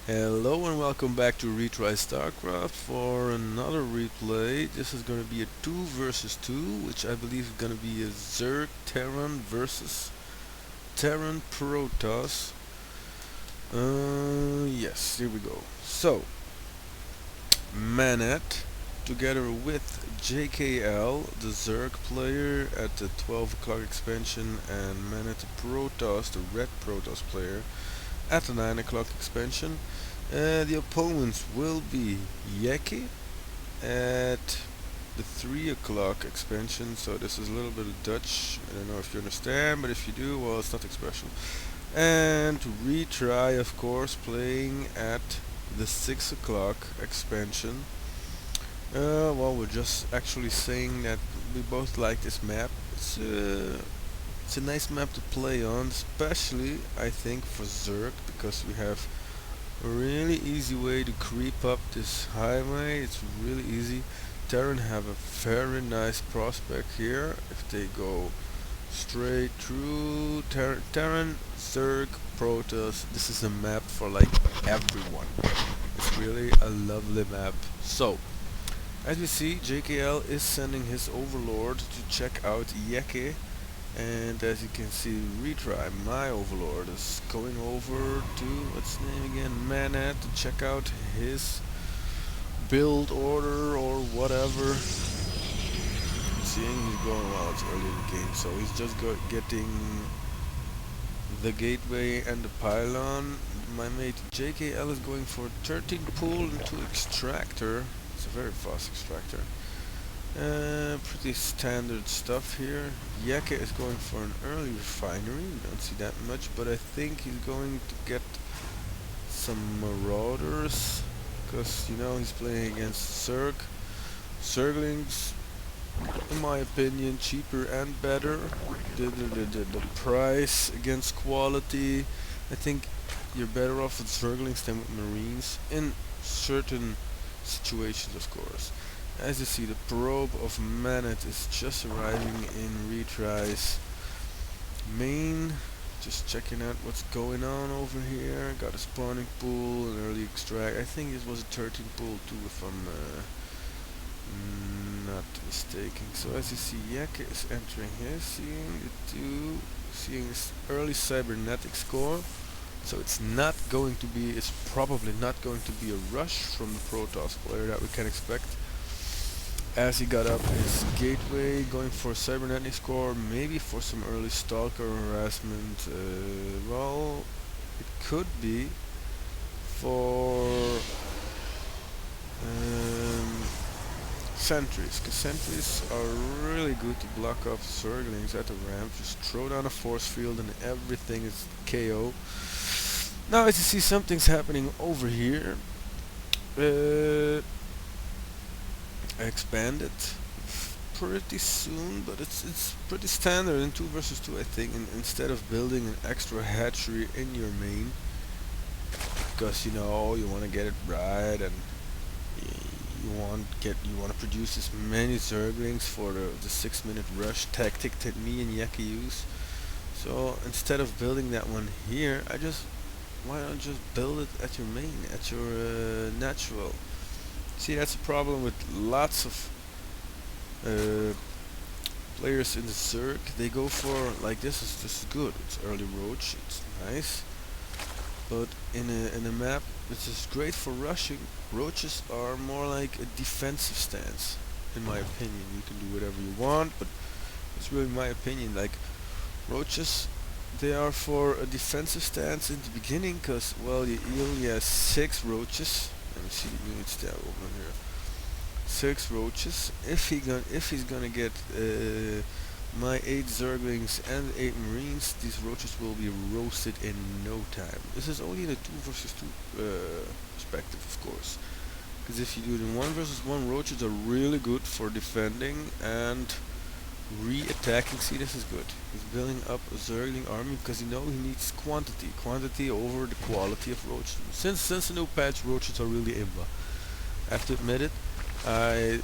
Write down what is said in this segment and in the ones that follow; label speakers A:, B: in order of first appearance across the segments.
A: Hello and welcome back to RetryStarcraft for another replay. This is going to be a 2 versus 2, which I believe is going to be a Zerg Terran versus Terran Protoss. Yes, here we go. So, Manat, together with jKl, the Zerg player at the 12 o'clock expansion, and Manat Protoss, the Red Protoss player, at the 9 o'clock expansion. The opponents will be Jekke at the 3 o'clock expansion, so this is a little bit of Dutch. I don't know if you understand, but if you do, well, it's nothing special. And Retry, of course, playing at the 6 o'clock expansion. Well, we're just actually saying that we both like this map. It's a nice map to play on, especially I think for Zerg, because we have a really easy way to creep up this highway. It's really easy. Terran have a very nice prospect here if they go straight through. Terran, Zerg, Protoss. This is a map for like everyone. It's really a lovely map. So, as we see, jKl is sending his overlord to check out Jekke. And as you can see, Retry, my overlord, is going over to, what's his name again, Manat, to check out his build order or whatever. Seeing he's going, well, it's early in the game, so he's just getting the gateway and the pylon. My mate jKl is going for 13 pull into extractor. It's a very fast extractor. Pretty standard stuff here. Jekke is going for an early refinery. We don't see that much, but I think he's going to get some marauders, because you know he's playing against Zerglings, in my opinion, cheaper and better. The price against quality, I think you're better off with Zerglings than with Marines in certain situations, of course. As you see, the probe of Manat is just arriving in Retry's main. Just checking out what's going on over here. Got a spawning pool, an early extract. I think this was a 13 pool too, if I'm not mistaken. So as you see, Jekke is entering here, seeing this early cybernetic score. So it's probably not going to be a rush from the Protoss player that we can expect. As he got up his gateway, going for a cybernetic score, maybe for some early stalker harassment. Well, it could be for sentries, because sentries are really good to block off Zerglings at the ramp. Just throw down a force field and everything is KO. Now as you see, something's happening over here. Expanded pretty soon, but it's pretty standard in 2 versus 2, I think. Instead of building an extra hatchery in your main, because you know you want to get it right, and you want to produce as many Zerglings for the 6-minute rush tactic that me and Jekke use. So instead of building that one here, why don't just build it at your main, at your natural. See, that's a problem with lots of players in the Zerg. They go for, like, this is good. It's early roach, it's nice. But in a map which is great for rushing, roaches are more like a defensive stance, in my opinion. You can do whatever you want, but it's really my opinion. Like, roaches, they are for a defensive stance in the beginning, because, well, he only has 6 roaches. Let me see the units there over here. 6 roaches. If he's gonna get my 8 Zerglings and 8 Marines, these roaches will be roasted in no time. This is only in a 2 versus 2 perspective, of course. Because if you do it in 1 versus 1, roaches are really good for defending and re-attacking. See, this is good. He's building up a Zergling army because he needs quantity over the quality of roaches. Since the new patch, roaches are really imba. I have to admit it, I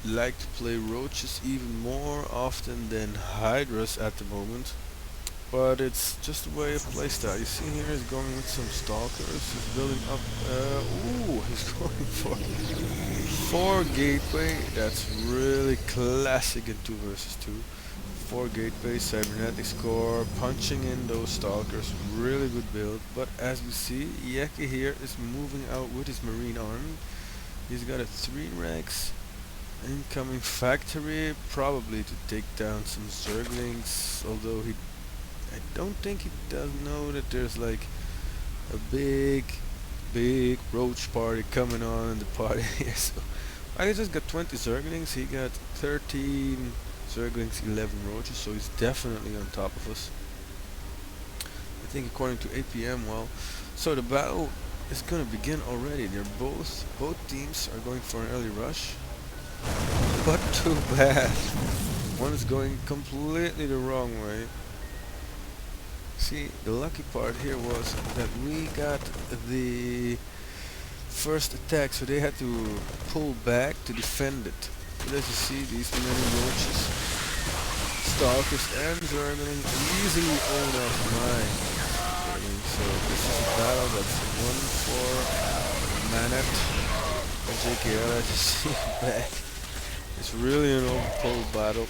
A: like to play roaches even more often than hydras at the moment. but it's just a way of playstyle. You see here, he's going with some stalkers. He's building up. Ooh, he's going for 4 gateway. That's really classic in 2 vs 2. 4 gateway, cybernetic score, punching in those stalkers. Really good build. But as we see, Jekke here is moving out with his marine army. He's got a 3 ranks. Incoming factory, probably to take down some Zerglings, although I don't think he does know that there's like a big roach party coming on in the party. So I just got 20 Zerglings, he got 13 Zerglings, 11 roaches, so he's definitely on top of us. I think according to APM, well, so the battle is gonna begin already. Both teams are going for an early rush. But too bad. One is going completely the wrong way. See, the lucky part here was that we got the first attack, so they had to pull back to defend it. But as you see, these many roaches, stalkers and Zergling easily own up mine. So this is a battle that's one for Manat jKl. As you see back. It's really an overpowered battle.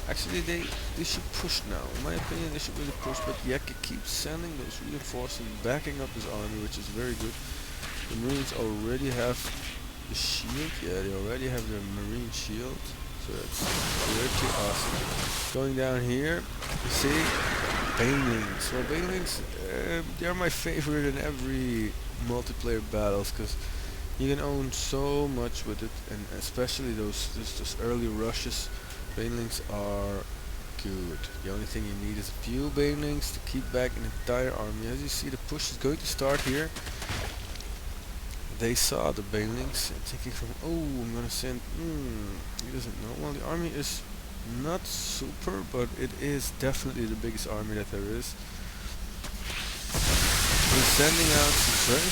A: Actually, they should push now. In my opinion, they should really push, but Jekke keeps sending those reinforcements, backing up his army, which is very good. The Marines already have the shield. Yeah, they already have their marine shield. So that's pretty awesome. Going down here, you see, Banelings. Well, Banelings, they're my favorite in every multiplayer battles, because you can own so much with it, and especially those early rushes. Banelings are good. The only thing you need is a few Banelings to keep back an entire army. As you see, the push is going to start here. They saw the Banelings and thinking from, oh, I'm gonna send, he doesn't know. Well, the army is not super, but it is definitely the biggest army that there is. He's sending out some very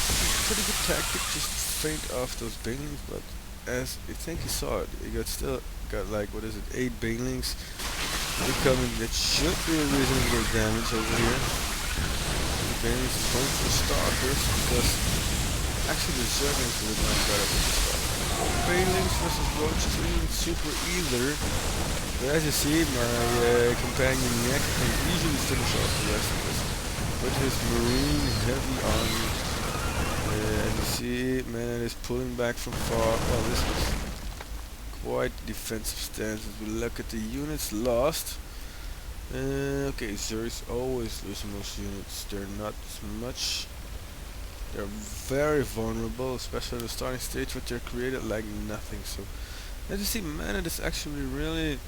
A: pretty good tactic, just feint off those Banelings, but as I think he saw it, he still got like, what is it, 8 Banelings incoming that should do a reasonable damage over here. The Banelings is going for the Stalkers, because actually the Zerglings would not better with the Stalkers. Banelings versus Roaches isn't super either, but as you see, my companion Jekke can easily finish off the rest of this with his marine heavy army. And you see, Manat is pulling back from far. Well, this was quite defensive stance. As we look at the units lost. Okay, Zergs always lose most units. They're not as much. They're very vulnerable, especially in the starting stage, but they're created like nothing. So, as you see, Manat is actually really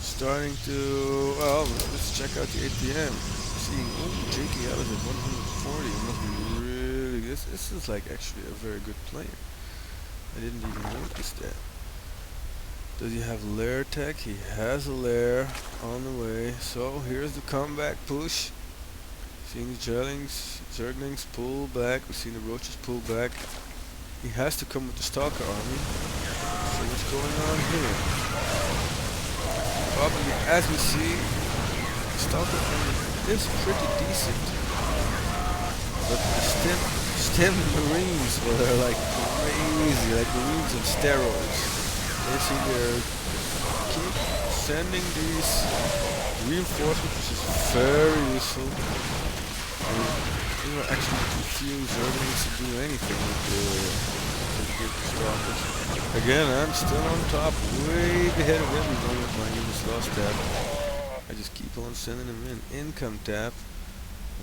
A: starting to. Well, let's check out the APM. Seeing, oh, jKl is at 140. It must be really. This is like actually a very good player. I didn't even notice that. Does he have lair tech? He has a lair on the way. So here's the comeback push. Seeing the Zerglings pull back. We've seen the Roaches pull back. He has to come with the Stalker army. So what's going on here? Probably, as we see, the Stalker army is pretty decent. But the stem Marines, well, they're like crazy, like Marines on steroids. They see they're keep sending these reinforcements, which is very useful. There are actually too few Zerglings to do anything with the Stalkers. Again, I'm still on top, way ahead of everyone with my units lost tab. I just keep on sending them in. Income tab.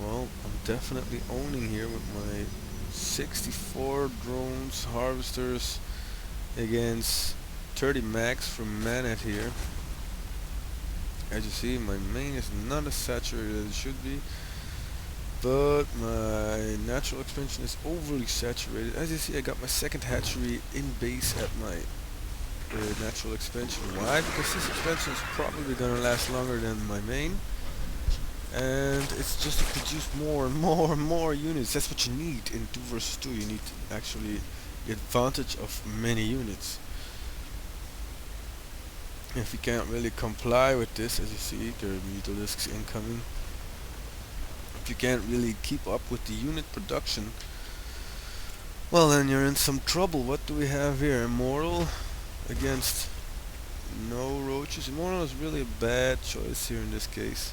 A: Well, I'm definitely owning here with my 64 drones, harvesters against 30 max from Manat here. As you see, my main is not as saturated as it should be, but my natural expansion is overly saturated. As you see, I got my second hatchery in base at my natural expansion. Why? Because this expansion is probably gonna last longer than my main. And it's just to produce more and more and more units. That's what you need in 2 vs 2. You need actually the advantage of many units. If you can't really comply with this, as you see, there are mutalisks incoming. If you can't really keep up with the unit production, well, then you're in some trouble. What do we have here? Immortal against no roaches. Immortal is really a bad choice here in this case.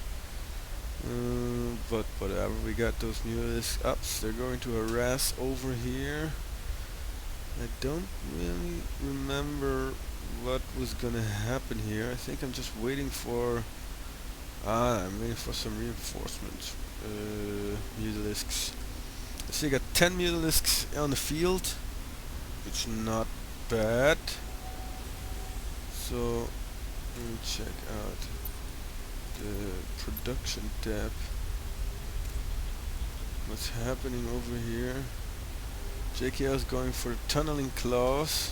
A: But whatever, we got those mutalisks ups. They're going to harass over here. I don't really remember what was gonna happen here. I think I'm just waiting for... I'm waiting for some reinforcements. Mutalisks. So you got 10 mutalisks on the field. It's not bad. So, let me check out the production tab. What's happening over here? jKl is going for tunneling claws.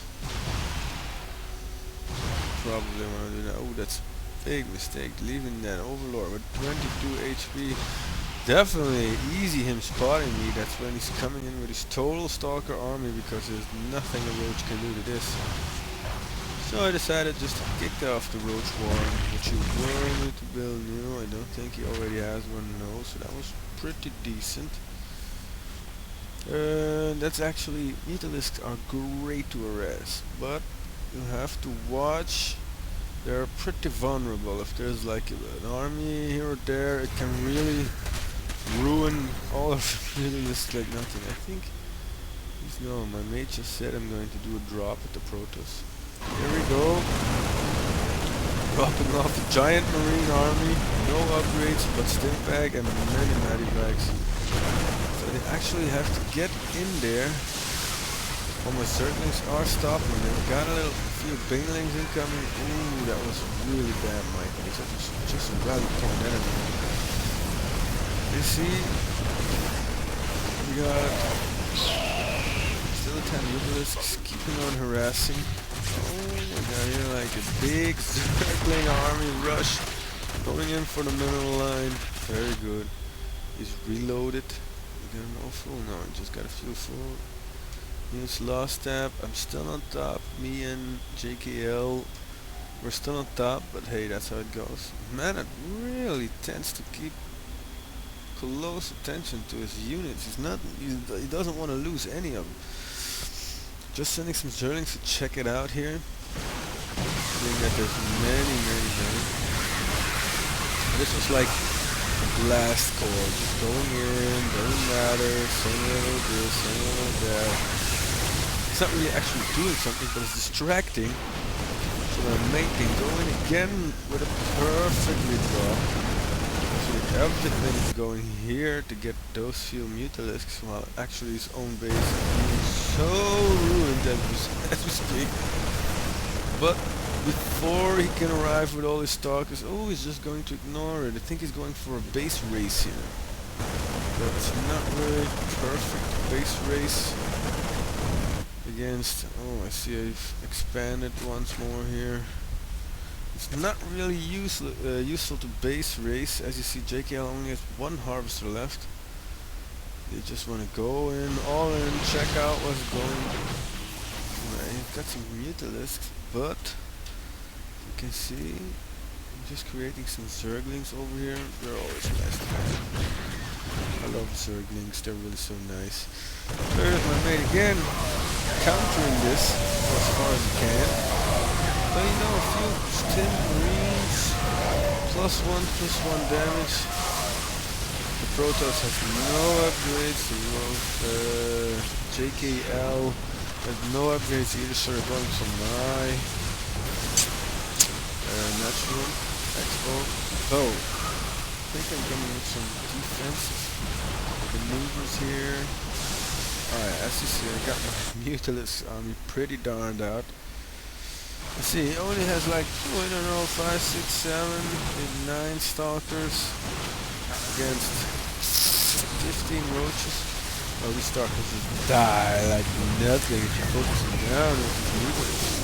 A: Probably want to do that. Oh, that's a big mistake. Leaving that Overlord with 22 HP. Definitely easy him spotting me. That's when he's coming in with his total Stalker army, because there's nothing a roach can do to this. So I decided just to kick off the roach warren, which he wanted to build new. I don't think he already has one, no, so that was pretty decent. That's actually, mutalisks are great to harass, but you have to watch. They're pretty vulnerable. If there's like an army here or there, it can really ruin all of the mutalisks like nothing. I think, no, my mate just said I'm going to do a drop at the Protoss. Here we go. Dropping off a giant marine army, no upgrades, but stimpag and many medivacs. So they actually have to get in there. All my Zerglings are stopping them. Got a few banelings incoming. Ooh, that was really bad, my guys. That was just a rally point enemy. You see, we got still 10 mutalisks keeping on harassing. Oh my god, here like a big circling army rush going in for the middle line. Very good. He's reloaded. We got an all full? No, we just got a few full. Use last tab. I'm still on top. Me and jKl, we're still on top, but hey, that's how it goes. Manat really tends to keep close attention to his units. He doesn't want to lose any of them. Just sending some Zerglings to check it out here. Seeing that there's many. This was like a blast core, just going in, doesn't matter, saying a little this, saying a little that. It's not really actually doing something, but it's distracting. So my mate can go in again with a perfectly dropped. So everything is going here to get those few mutalisks, while actually his own base is being so ruined as we speak. But before he can arrive with all his stalkers, oh, he's just going to ignore it. I think he's going for a base race here. That's not really perfect base race. Against, oh, I see I've expanded once more here. It's not really useful to base race. As you see, jKl only has one harvester left. They just want to go in, all in, check out what's going on. I've got some mutalisks, but you can see I'm just creating some Zerglings over here. They're always nice to have. I love Zerglings, they're really so nice. There's my mate again, countering this as far as he can. But you know, a few stim marines, +1/+1 damage. The Protoss has no upgrades, jKl has no upgrades either, so they're going for my natural expo. So, I think I'm coming with some defensive maneuvers here. Alright, as you see, I got my Mutalisk army pretty darned out. Let's see, he only has like, oh, I don't know, 5, 6, 7, maybe 9 stalkers against 15 roaches. Oh, these stalkers just die like nothing if you focus them down with these Mutalisks.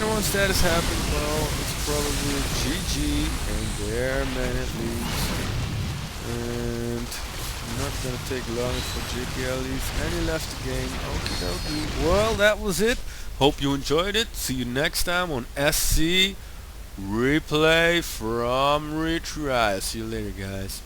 A: And once that has happened, well, it's probably GG, and there Manat leaves. And not gonna take long for jKl leaves, and he left the game. Okie dokie. Well, that was it. Hope you enjoyed it. See you next time on SC Replay from Retry. See you later, guys.